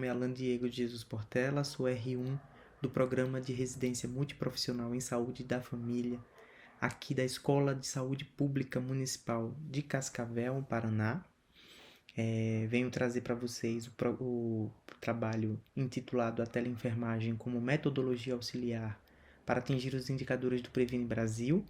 nome é Alan Diego de Jesus Portela, sou R1 do Programa de Residência Multiprofissional em Saúde da Família, aqui da Escola de Saúde Pública Municipal de Cascavel, Paraná. Venho trazer para vocês o trabalho intitulado A Teleenfermagem como Metodologia Auxiliar para atingir os indicadores do Previne Brasil,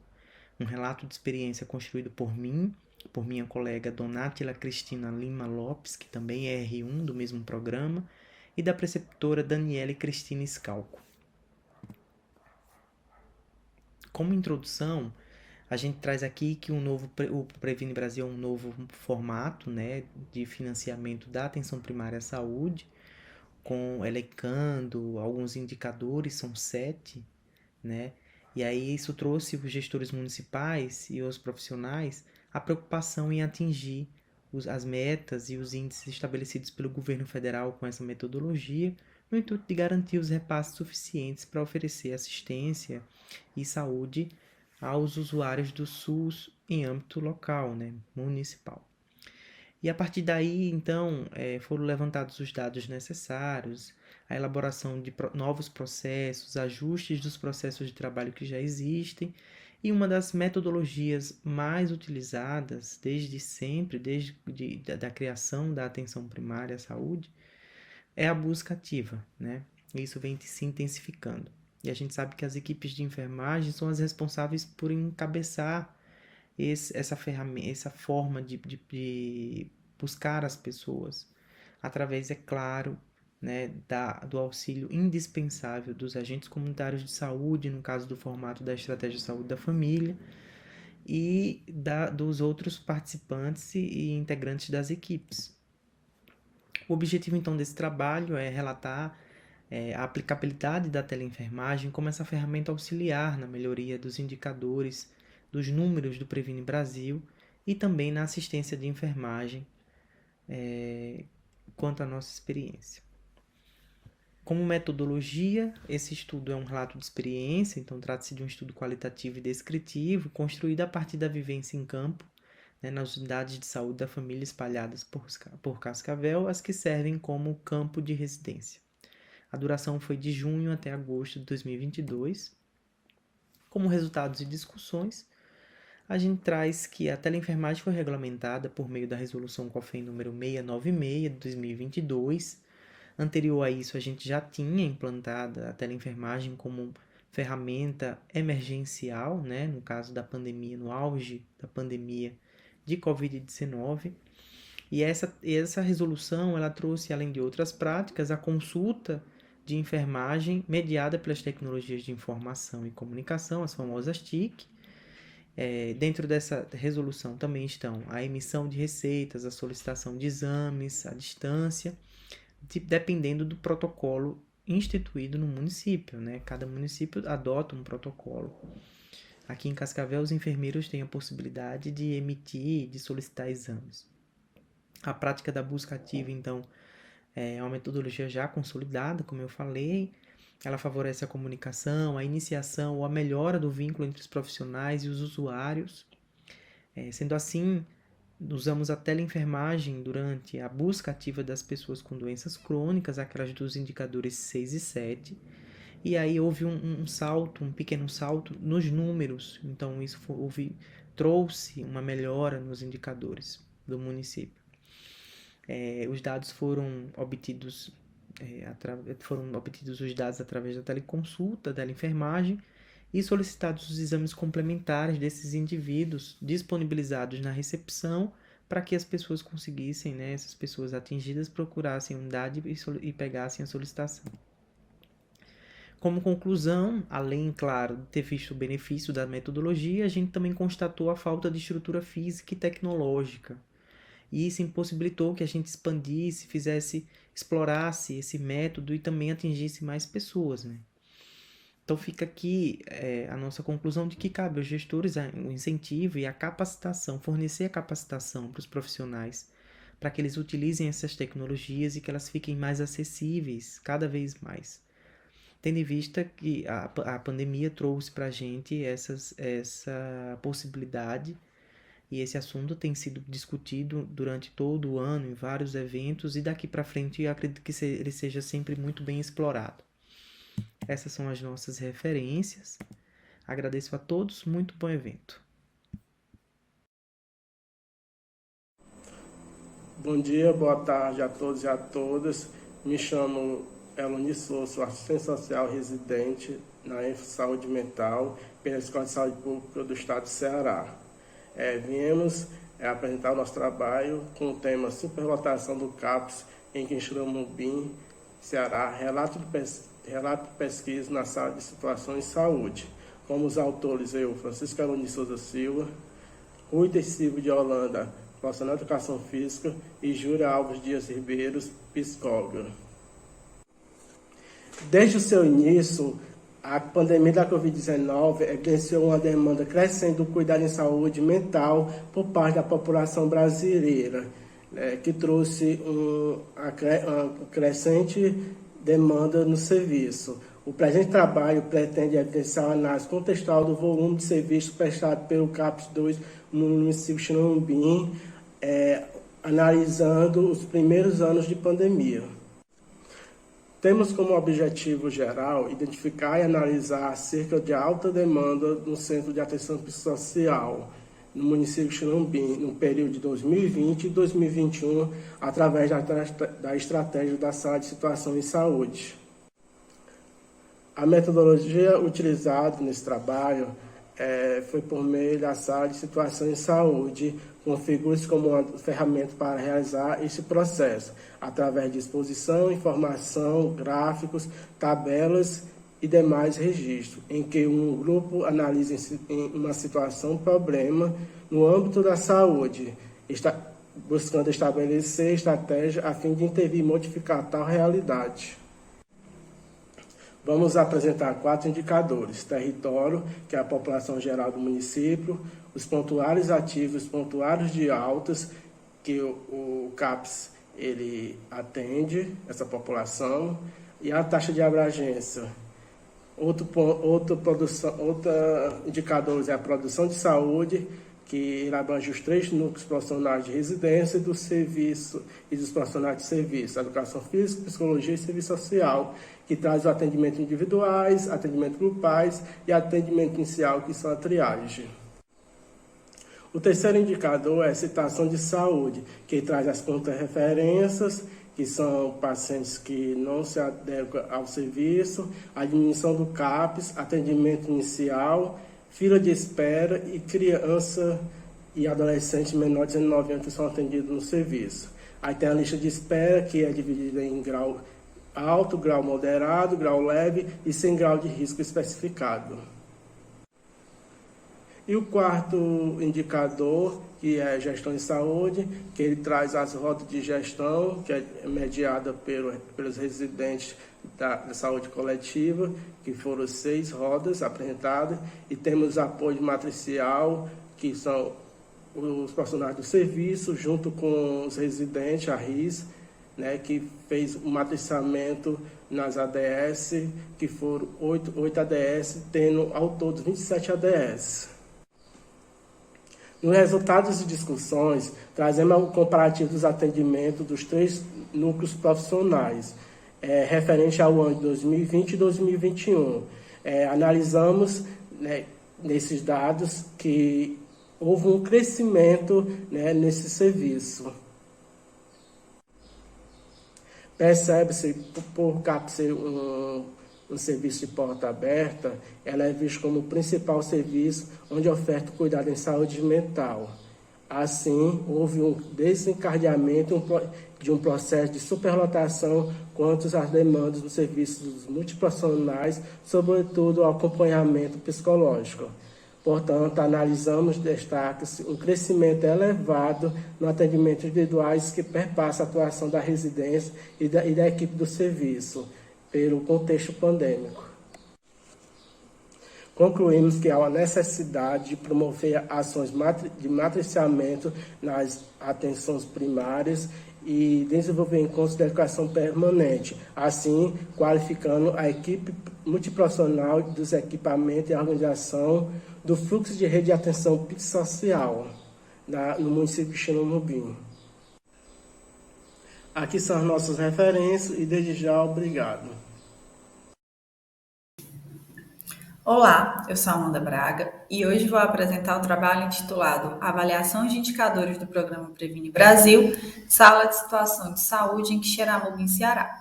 um relato de experiência construído por mim, por minha colega Donátila Cristina Lima Lopes, que também é R1 do mesmo programa, e da preceptora Daniele Cristina Scalco. Como introdução, a gente traz aqui que o Previne Brasil é um novo formato, né, de financiamento da atenção primária à saúde, elencando alguns indicadores, são 7, né? E aí isso trouxe os gestores municipais e os profissionais a preocupação em atingir as metas e os índices estabelecidos pelo governo federal com essa metodologia, no intuito de garantir os repasses suficientes para oferecer assistência e saúde aos usuários do SUS em âmbito local, né, municipal. E a partir daí, então, foram levantados os dados necessários, a elaboração de novos processos, ajustes dos processos de trabalho que já existem, e uma das metodologias mais utilizadas desde sempre, desde da criação da atenção primária à saúde, é a busca ativa, né? Isso vem se intensificando. E a gente sabe que as equipes de enfermagem são as responsáveis por encabeçar essa ferramenta, essa forma de buscar as pessoas, através, é claro, né, do auxílio indispensável dos agentes comunitários de saúde, no caso do formato da Estratégia de Saúde da Família, e dos outros participantes e integrantes das equipes. O objetivo, então, desse trabalho é relatar a aplicabilidade da teleenfermagem como essa ferramenta auxiliar na melhoria dos indicadores, dos números do Previne Brasil e também na assistência de enfermagem quanto à nossa experiência. Como metodologia, esse estudo é um relato de experiência, então trata-se de um estudo qualitativo e descritivo, construído a partir da vivência em campo, nas unidades de saúde da família espalhadas por Cascavel, as que servem como campo de residência. A duração foi de junho até agosto de 2022. Como resultados e discussões, a gente traz que a teleenfermagem foi regulamentada por meio da resolução COFEN número 696 de 2022. Anterior a isso, a gente já tinha implantada a teleenfermagem como ferramenta emergencial, né, no caso da pandemia, no auge da pandemia de Covid-19. E essa resolução, ela trouxe, além de outras práticas, a consulta de enfermagem mediada pelas tecnologias de informação e comunicação, as famosas TIC. Dentro dessa resolução também estão a emissão de receitas, a solicitação de exames, a distância, dependendo do protocolo instituído no município, né? Cada município adota um protocolo. Aqui em Cascavel, os enfermeiros têm a possibilidade de emitir, de solicitar exames. A prática da busca ativa, então, é uma metodologia já consolidada, como eu falei. Ela favorece a comunicação, a iniciação ou a melhora do vínculo entre os profissionais e os usuários. Sendo assim, usamos a teleenfermagem durante a busca ativa das pessoas com doenças crônicas, aquelas dos indicadores 6 e 7. E aí houve um pequeno salto nos números. Então, isso trouxe uma melhora nos indicadores do município. Os dados foram obtidos os dados através da teleconsulta, da enfermagem, e solicitados os exames complementares desses indivíduos disponibilizados na recepção para que as pessoas conseguissem, essas pessoas atingidas, procurassem a unidade e pegassem a solicitação. Como conclusão, além, claro, de ter visto o benefício da metodologia, a gente também constatou a falta de estrutura física e tecnológica. E isso impossibilitou que a gente expandisse, explorasse esse método e também atingisse mais pessoas, né? Então fica aqui a nossa conclusão de que cabe aos gestores o incentivo e a capacitação, fornecer a capacitação para os profissionais, para que eles utilizem essas tecnologias e que elas fiquem mais acessíveis cada vez mais. Tendo em vista que a pandemia trouxe para a gente essa possibilidade E esse assunto tem sido discutido durante todo o ano em vários eventos e daqui para frente eu acredito que ele seja sempre muito bem explorado. Essas são as nossas referências. Agradeço a todos, muito bom evento. Bom dia, boa tarde a todos e a todas. Me chamo Eloni Souza, sou assistente social residente na Saúde Mental pela Escola de Saúde Pública do Estado do Ceará. Viemos apresentar o nosso trabalho com o tema Superlotação do CAPS em Quixeramobim, Ceará, relato de pesquisa na sala de situações de saúde. Como os autores, eu, Francisco Eloni Souza Silva, Rui Silva de Holanda, profissional de educação física, e Júlia Alves Dias Ribeiros, psicóloga. Desde o seu início, a pandemia da Covid-19 evidenciou uma demanda crescente do cuidado em saúde mental por parte da população brasileira, que trouxe uma crescente demanda no serviço. O presente trabalho pretende evidenciar uma análise contextual do volume de serviços prestado pelo CAPS 2 no município de Quixeramobim, analisando os primeiros anos de pandemia. Temos como objetivo geral identificar e analisar acerca de alta demanda no Centro de Atenção Psicossocial no município de Quixeramobim, no período de 2020 e 2021, através da estratégia da Sala de Situação em Saúde. A metodologia utilizada nesse trabalho foi por meio da Sala de Situação em Saúde, configura-se como uma ferramenta para realizar esse processo, através de exposição, informação, gráficos, tabelas e demais registros, em que um grupo analisa uma situação, problema, no âmbito da saúde, buscando estabelecer estratégia a fim de intervir e modificar tal realidade. Vamos apresentar 4 indicadores: território, que é a população geral do município, os pontuários ativos, os pontuários de altas, que o CAPS ele atende essa população, e a taxa de abrangência. Outro indicador é a produção de saúde, que abrange os 3 núcleos profissionais de residência do serviço e dos profissionais de serviço, educação física, psicologia e serviço social, que traz o atendimento individuais, atendimento grupais e atendimento inicial, que são a triagem. O terceiro indicador é a citação de saúde, que traz as contrarreferências, que são pacientes que não se adequam ao serviço, a diminuição do CAPS, atendimento inicial, fila de espera e criança e adolescente menor de 19 anos que são atendidos no serviço. Aí tem a lista de espera, que é dividida em grau alto, grau moderado, grau leve e sem grau de risco especificado. E o quarto indicador, que é a gestão em saúde, que ele traz as rodas de gestão, que é mediada pelos residentes da saúde coletiva, que foram 6 rodas apresentadas, e temos apoio matricial, que são os profissionais do serviço, junto com os residentes, a RIS, que fez o matriciamento nas ADS, que foram 8 ADS, tendo ao todo 27 ADS. Nos resultados de discussões, trazemos o comparativo dos atendimentos dos 3 núcleos profissionais, referente ao ano de 2020 e 2021. Analisamos nesses dados que houve um crescimento nesse serviço. Percebe-se, por CAPS ser um serviço de porta aberta, ela é vista como o principal serviço onde oferta cuidado em saúde mental. Assim, houve um desencadeamento de um processo de superlotação quanto às demandas dos serviços multiprofissionais, sobretudo o acompanhamento psicológico. Portanto, analisamos, destaca-se um crescimento elevado no atendimento individuais que perpassa a atuação da residência e da equipe do serviço, pelo contexto pandêmico. Concluímos que há uma necessidade de promover ações de matriciamento nas atenções primárias e desenvolver encontros de educação permanente, assim qualificando a equipe multiprofissional dos equipamentos e a organização do fluxo de rede de atenção psicossocial, no município de Xinamobim. Aqui são as nossas referências e desde já obrigado. Olá, eu sou Amanda Braga e hoje vou apresentar o trabalho intitulado Avaliação de Indicadores do Programa Previne Brasil, Sala de Situação de Saúde em Quixeramobim, Ceará.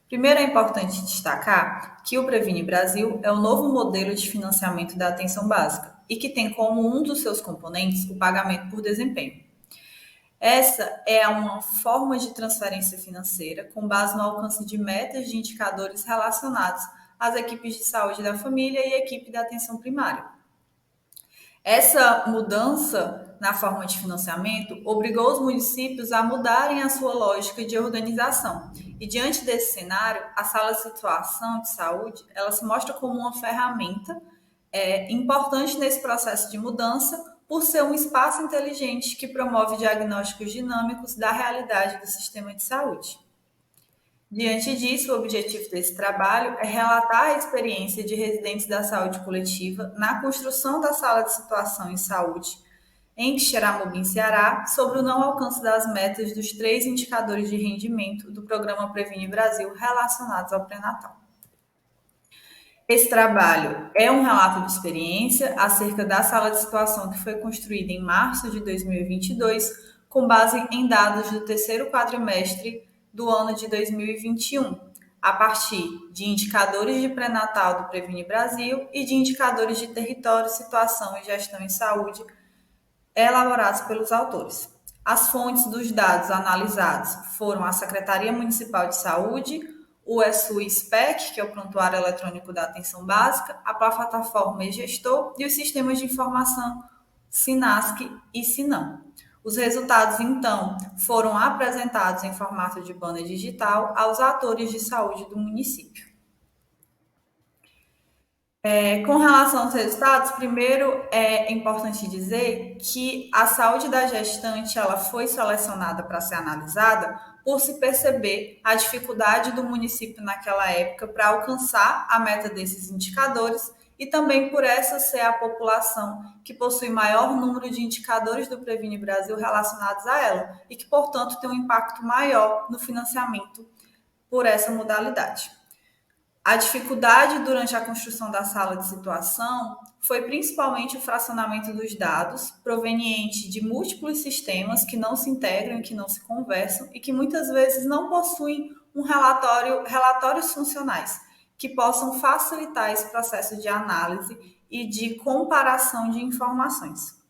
Primeiro é importante destacar que o Previne Brasil é o novo modelo de financiamento da atenção básica e que tem como um dos seus componentes o pagamento por desempenho. Essa é uma forma de transferência financeira com base no alcance de metas de indicadores relacionados às equipes de saúde da família e equipe da atenção primária. Essa mudança na forma de financiamento obrigou os municípios a mudarem a sua lógica de organização. E diante desse cenário, a Sala de Situação de Saúde, ela se mostra como uma ferramenta importante nesse processo de mudança, por ser um espaço inteligente que promove diagnósticos dinâmicos da realidade do sistema de saúde. Diante disso, o objetivo desse trabalho é relatar a experiência de residentes da saúde coletiva na construção da Sala de Situação em Saúde em Quixeramobim, Ceará, sobre o não alcance das metas dos 3 indicadores de rendimento do Programa Previne Brasil relacionados ao pré-natal. Esse trabalho é um relato de experiência acerca da Sala de Situação que foi construída em março de 2022, com base em dados do terceiro quadrimestre do ano de 2021, a partir de indicadores de pré-natal do Previne Brasil e de indicadores de território, situação e gestão em saúde elaborados pelos autores. As fontes dos dados analisados foram a Secretaria Municipal de Saúde, o ESU-SPEC, que é o Prontuário Eletrônico da Atenção Básica, a plataforma e-gestor e os sistemas de informação SINASC e SINAM. Os resultados, então, foram apresentados em formato de banner digital aos atores de saúde do município. Com relação aos resultados, primeiro é importante dizer que a saúde da gestante ela foi selecionada para ser analisada por se perceber a dificuldade do município naquela época para alcançar a meta desses indicadores e também por essa ser a população que possui maior número de indicadores do Previne Brasil relacionados a ela e que, portanto, tem um impacto maior no financiamento por essa modalidade. A dificuldade durante a construção da sala de situação foi principalmente o fracionamento dos dados, proveniente de múltiplos sistemas que não se integram, que não se conversam e que muitas vezes não possuem relatórios funcionais, que possam facilitar esse processo de análise e de comparação de informações.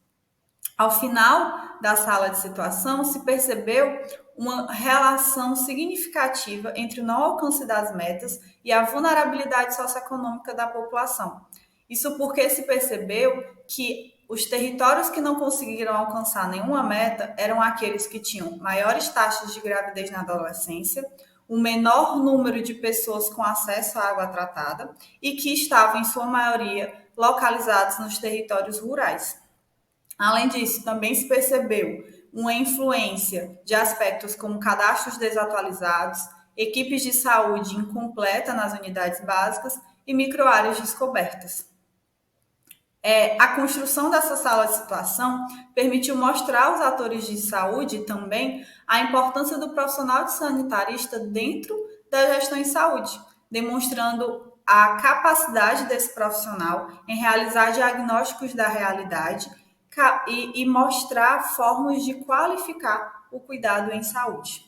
Ao final da sala de situação, se percebeu uma relação significativa entre o não alcance das metas e a vulnerabilidade socioeconômica da população. Isso porque se percebeu que os territórios que não conseguiram alcançar nenhuma meta eram aqueles que tinham maiores taxas de gravidez na adolescência, o menor número de pessoas com acesso à água tratada e que estavam, em sua maioria, localizados nos territórios rurais. Além disso, também se percebeu uma influência de aspectos como cadastros desatualizados, equipes de saúde incompleta nas unidades básicas e microáreas descobertas. A construção dessa sala de situação permitiu mostrar aos atores de saúde também a importância do profissional de sanitarista dentro da gestão em saúde, demonstrando a capacidade desse profissional em realizar diagnósticos da realidade e mostrar formas de qualificar o cuidado em saúde.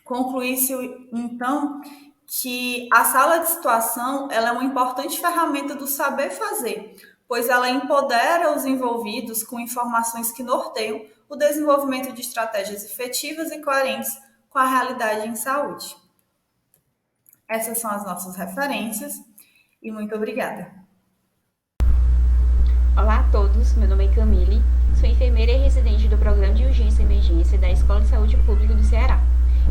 Conclui-se, então, que a sala de situação ela é uma importante ferramenta do saber fazer, pois ela empodera os envolvidos com informações que norteiam o desenvolvimento de estratégias efetivas e coerentes com a realidade em saúde. Essas são as nossas referências e muito obrigada. Olá a todos, meu nome é Camille, sou enfermeira e residente do Programa de Urgência e Emergência da Escola de Saúde Pública do Ceará.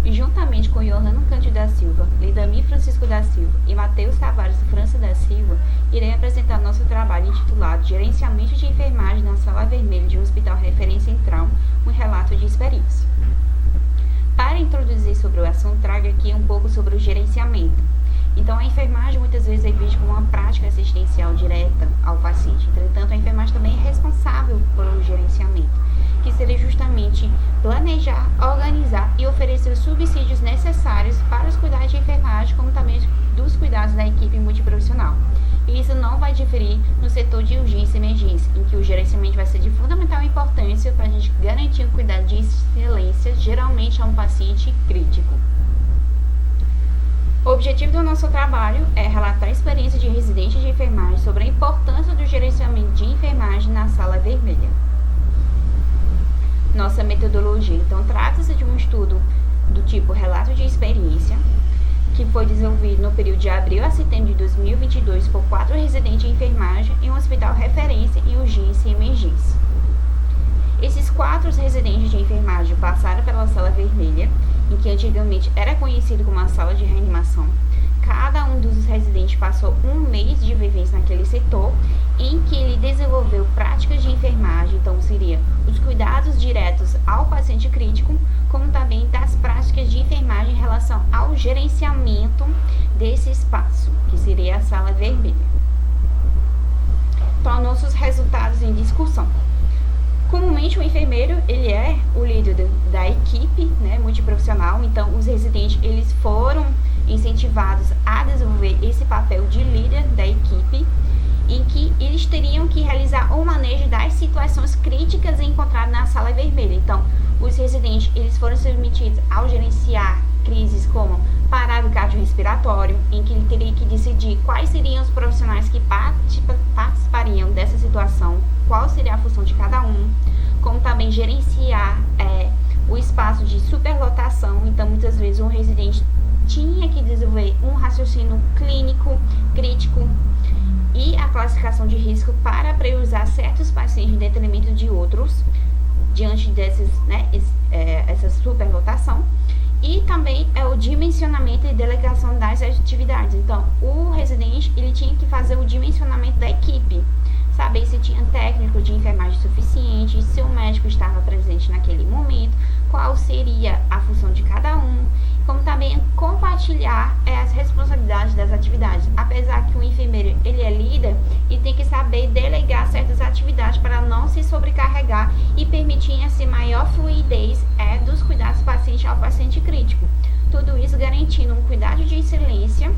E juntamente com Johanna Cândido da Silva, Lidami Francisco da Silva e Matheus Tavares França da Silva, irei apresentar nosso trabalho intitulado Gerenciamento de Enfermagem na Sala Vermelha de um Hospital Referência em Trauma, um relato de experiência. Para introduzir sobre o assunto, trago aqui um pouco sobre o gerenciamento. Então, a enfermagem muitas vezes é vista como uma prática assistencial direta ao paciente. Entretanto, a enfermagem também é responsável pelo gerenciamento, que seria justamente planejar, organizar e oferecer os subsídios necessários para os cuidados de enfermagem, como também dos cuidados da equipe multiprofissional. E isso não vai diferir no setor de urgência e emergência, em que o gerenciamento vai ser de fundamental importância para a gente garantir o cuidado de excelência, geralmente a um paciente crítico. O objetivo do nosso trabalho é relatar a experiência de residentes de enfermagem sobre a importância do gerenciamento de enfermagem na sala vermelha. Nossa metodologia, então, trata-se de um estudo do tipo relato de experiência, que foi desenvolvido no período de abril a setembro de 2022 por 4 residentes de enfermagem em um hospital referência em urgência e emergência. Esses 4 residentes de enfermagem passaram pela sala vermelha, em que antigamente era conhecido como a sala de reanimação. Cada um dos residentes passou um mês de vivência naquele setor, em que ele desenvolveu práticas de enfermagem, então seria os cuidados diretos ao paciente crítico, como também das práticas de enfermagem em relação ao gerenciamento desse espaço, que seria a sala vermelha. Então, nossos resultados em discussão. Comumente, o enfermeiro, ele é o líder da equipe, né, multiprofissional. Então, os residentes, eles foram incentivados a desenvolver esse papel de líder da equipe, em que eles teriam que realizar o manejo das situações críticas encontradas na sala vermelha. Então, os residentes, eles foram submetidos ao gerenciar crises como parado cardiorrespiratório, em que ele teria que decidir quais seriam os profissionais que participariam dessa situação, qual seria a função de cada um, como também gerenciar o espaço de superlotação. Então, muitas vezes, um residente tinha que desenvolver um raciocínio clínico, crítico e a classificação de risco para priorizar certos pacientes em detrimento de outros, diante dessas, essa superlotação. E também o dimensionamento e delegação das atividades. Então, o residente, ele tinha que fazer o dimensionamento da equipe, saber se tinha técnico de enfermagem suficiente, se o médico estava presente naquele momento, qual seria a função de cada um, como também compartilhar as responsabilidades das atividades. Apesar que o enfermeiro, ele é líder e tem que saber delegar certas atividades para não se sobrecarregar e permitir assim maior fluidez dos cuidados do paciente ao paciente crítico. Tudo isso garantindo um cuidado de excelência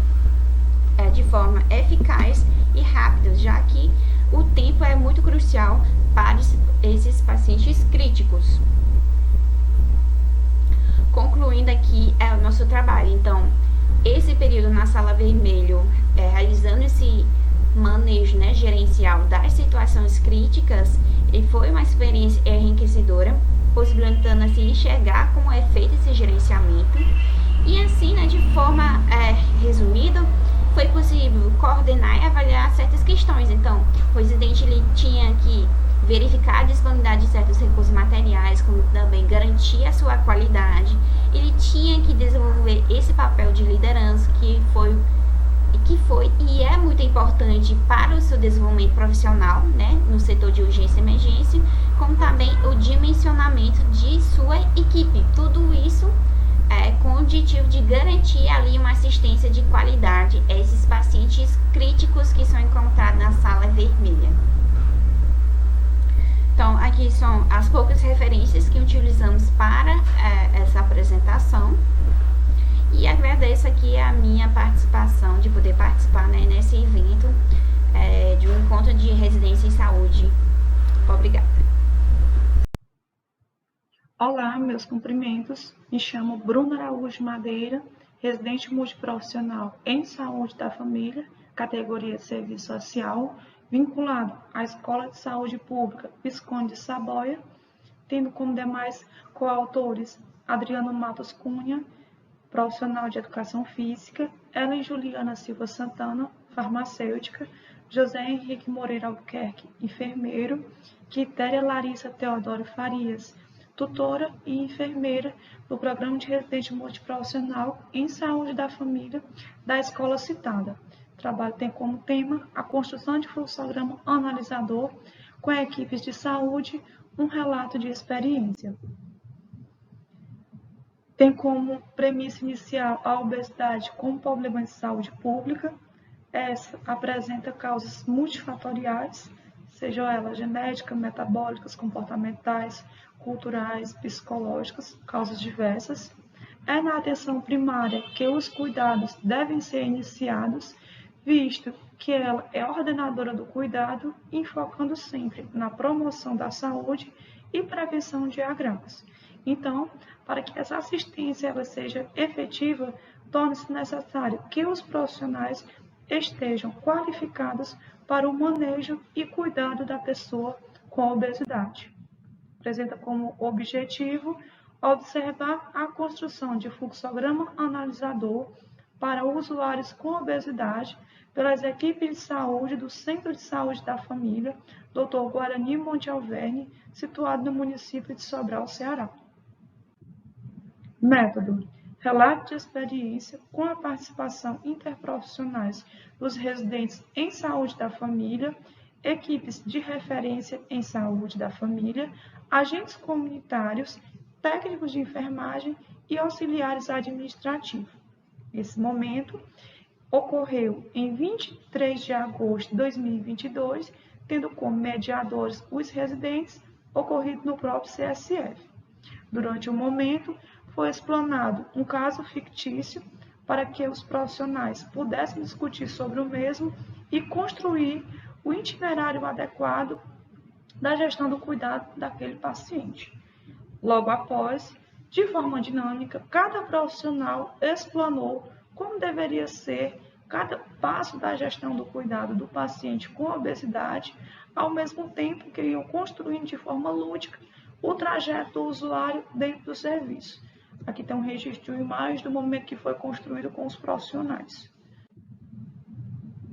de forma eficaz e rápida, já que o tempo é muito crucial para esses pacientes críticos. Concluindo aqui o nosso trabalho. Então, esse período na sala vermelha, realizando esse manejo gerencial das situações críticas, ele foi uma experiência enriquecedora, possibilitando assim enxergar como é feito esse gerenciamento. E assim, de forma resumida, foi possível coordenar e avaliar certas questões. Então, o residente ele tinha que verificar a disponibilidade de certos recursos materiais, como também garantir a sua qualidade. Ele tinha que desenvolver esse papel de liderança que foi e é muito importante para o seu desenvolvimento profissional, no setor de urgência e emergência, como também o dimensionamento de sua equipe. Tudo isso com o objetivo de garantir ali uma assistência de qualidade a esses pacientes críticos que são encontrados na sala vermelha. Então, aqui são as poucas referências que utilizamos para essa apresentação. E agradeço aqui a minha participação, de poder participar nesse evento de um encontro de residência em saúde. Obrigada. Olá, meus cumprimentos. Me chamo Bruna Araújo Madeira, residente multiprofissional em saúde da família, categoria de serviço social, vinculado à Escola de Saúde Pública Visconde de Saboia, tendo como demais coautores Adriano Matos Cunha, profissional de educação física, Ellen Juliana Silva Santana, farmacêutica, José Henrique Moreira Albuquerque, enfermeiro, Quitéria Larissa Teodoro Farias, tutora e enfermeira do Programa de Residente Multiprofissional em Saúde da Família da escola citada. O trabalho tem como tema a construção de fluxograma analisador com equipes de saúde, um relato de experiência. tem como premissa inicial a obesidade como problema de saúde pública. Essa apresenta causas multifatoriais, sejam elas genéticas, metabólicas, comportamentais, culturais, psicológicas, causas diversas. É na atenção primária que os cuidados devem ser iniciados, visto que ela é ordenadora do cuidado, enfocando sempre na promoção da saúde e prevenção de agravos. Então, para que essa assistência ela seja efetiva, torna-se necessário que os profissionais estejam qualificados para o manejo e cuidado da pessoa com obesidade. Apresenta como objetivo observar a construção de fluxograma analisador para usuários com obesidade pelas equipes de saúde do Centro de Saúde da Família, Dr. Guarani Monte Alverne, situado no município de Sobral, Ceará. Método: relato de experiência com a participação interprofissionais dos residentes em saúde da família, equipes de referência em saúde da família, agentes comunitários, técnicos de enfermagem e auxiliares administrativos. Esse momento ocorreu em 23 de agosto de 2022, tendo como mediadores os residentes, ocorrido no próprio CSF. Durante o momento, foi explanado um caso fictício para que os profissionais pudessem discutir sobre o mesmo e construir o itinerário adequado da gestão do cuidado daquele paciente. Logo após, de forma dinâmica, cada profissional explanou como deveria ser cada passo da gestão do cuidado do paciente com obesidade, ao mesmo tempo que iam construindo de forma lúdica o trajeto do usuário dentro do serviço. Aqui tem um registro de imagem do momento que foi construído com os profissionais.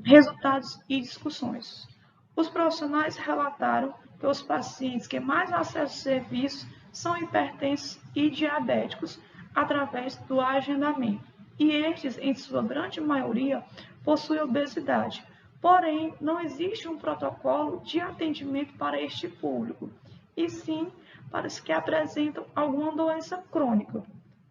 Resultados e discussões. Os profissionais relataram que os pacientes que mais acessam ao serviço são hipertensos e diabéticos através do agendamento. E estes, em sua grande maioria, possuem obesidade. Porém, não existe um protocolo de atendimento para este público, e sim para os que apresentam alguma doença crônica.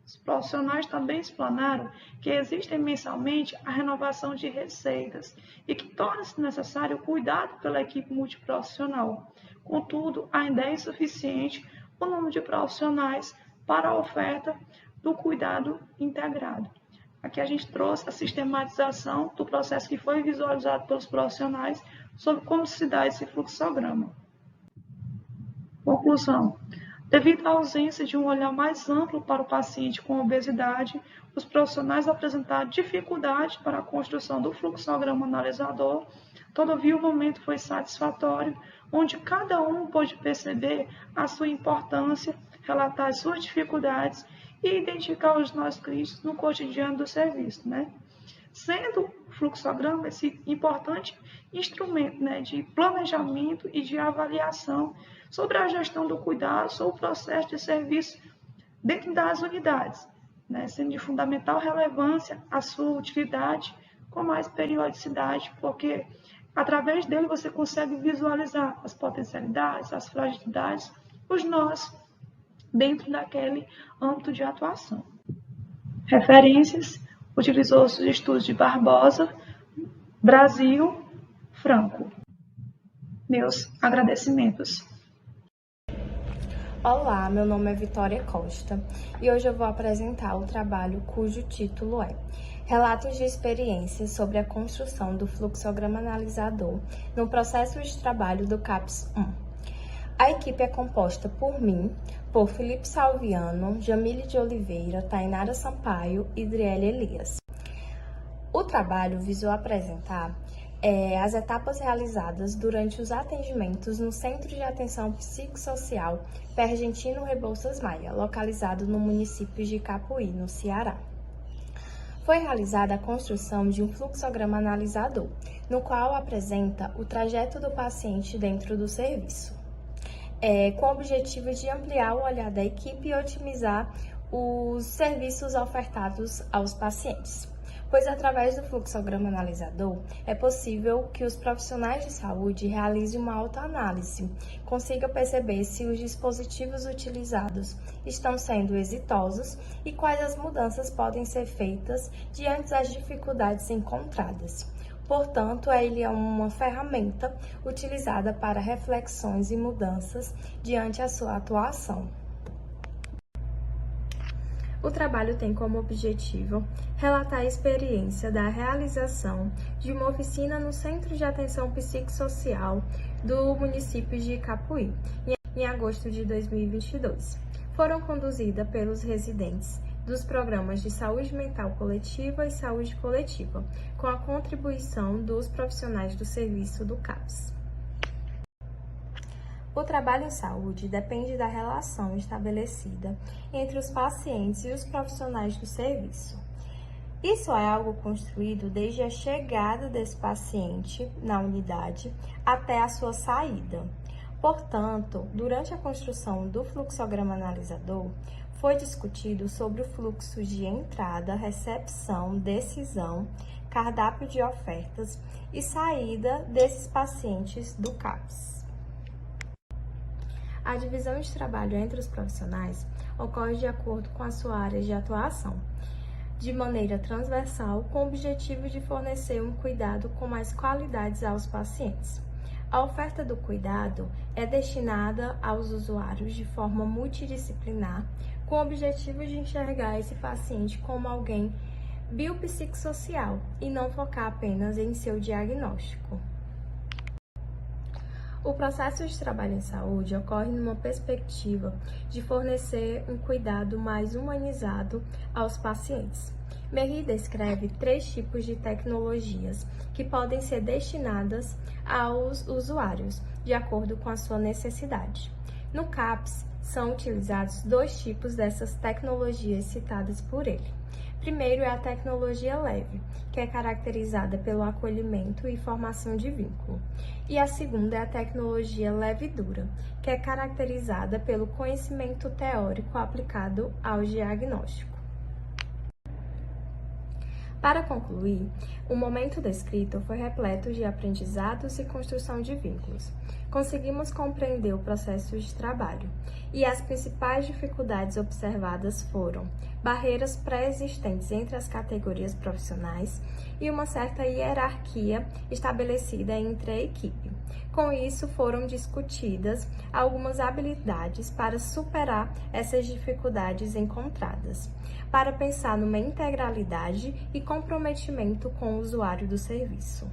Os profissionais também explanaram que existem mensalmente a renovação de receitas e que torna-se necessário o cuidado pela equipe multiprofissional. Contudo, ainda é insuficiente o número de profissionais para a oferta do cuidado integrado. Aqui a gente trouxe a sistematização do processo que foi visualizado pelos profissionais sobre como se dá esse fluxograma. Conclusão. Devido à ausência de um olhar mais amplo para o paciente com obesidade, os profissionais apresentaram dificuldade para a construção do fluxograma analisador. Todavia, o momento foi satisfatório, onde cada um pôde perceber a sua importância, relatar as suas dificuldades e identificar os nós críticos no cotidiano do serviço, Sendo o fluxograma esse importante instrumento, de planejamento e de avaliação sobre a gestão do cuidado, sobre o processo de serviço dentro das unidades, sendo de fundamental relevância a sua utilidade com mais periodicidade, porque através dele você consegue visualizar as potencialidades, as fragilidades, os nós dentro daquele âmbito de atuação. Referências: utilizou os estudos de Barbosa, Brasil, Franco. Meus agradecimentos. Olá, meu nome é Vitória Costa e hoje eu vou apresentar o trabalho cujo título é Relatos de experiências sobre a construção do fluxograma analisador no processo de trabalho do CAPS 1. A equipe é composta por mim, por Felipe Salviano, Jamile de Oliveira, Tainara Sampaio e Driele Elias. O trabalho visou apresentar as etapas realizadas durante os atendimentos no Centro de Atenção Psicossocial Pergentino Rebouças Maia, localizado no município de Capuí, no Ceará. Foi realizada a construção de um fluxograma analisador, no qual apresenta o trajeto do paciente dentro do serviço, com o objetivo de ampliar o olhar da equipe e otimizar os serviços ofertados aos pacientes. pois através do fluxograma analisador é possível que os profissionais de saúde realizem uma autoanálise, consigam perceber se os dispositivos utilizados estão sendo exitosos e quais as mudanças podem ser feitas diante das dificuldades encontradas. Portanto, ele é uma ferramenta utilizada para reflexões e mudanças diante a sua atuação. O trabalho tem como objetivo relatar a experiência da realização de uma oficina no Centro de Atenção Psicossocial do município de Icapuí, em agosto de 2022. Foram conduzidas pelos residentes dos programas de saúde mental coletiva e saúde coletiva, com a contribuição dos profissionais do serviço do CAPS. O trabalho em saúde depende da relação estabelecida entre os pacientes e os profissionais do serviço. Isso é algo construído desde a chegada desse paciente na unidade até a sua saída. Portanto, durante a construção do fluxograma analisador, foi discutido sobre o fluxo de entrada, recepção, decisão, cardápio de ofertas e saída desses pacientes do CAPS. A divisão de trabalho entre os profissionais ocorre de acordo com a sua área de atuação, de maneira transversal, com o objetivo de fornecer um cuidado com mais qualidades aos pacientes. A oferta do cuidado é destinada aos usuários de forma multidisciplinar, com o objetivo de enxergar esse paciente como alguém biopsicossocial e não focar apenas em seu diagnóstico. O processo de trabalho em saúde ocorre numa perspectiva de fornecer um cuidado mais humanizado aos pacientes. Merri descreve 3 tipos de tecnologias que podem ser destinadas aos usuários, de acordo com a sua necessidade. No CAPS, são utilizados 2 tipos dessas tecnologias citadas por ele. Primeiro é a tecnologia leve, que é caracterizada pelo acolhimento e formação de vínculo. E a segunda é a tecnologia leve e dura, que é caracterizada pelo conhecimento teórico aplicado ao diagnóstico. Para concluir, o momento descrito foi repleto de aprendizados e construção de vínculos. Conseguimos compreender o processo de trabalho e as principais dificuldades observadas foram barreiras pré-existentes entre as categorias profissionais e uma certa hierarquia estabelecida entre a equipe. Com isso, foram discutidas algumas habilidades para superar essas dificuldades encontradas, para pensar numa integralidade e comprometimento com o usuário do serviço.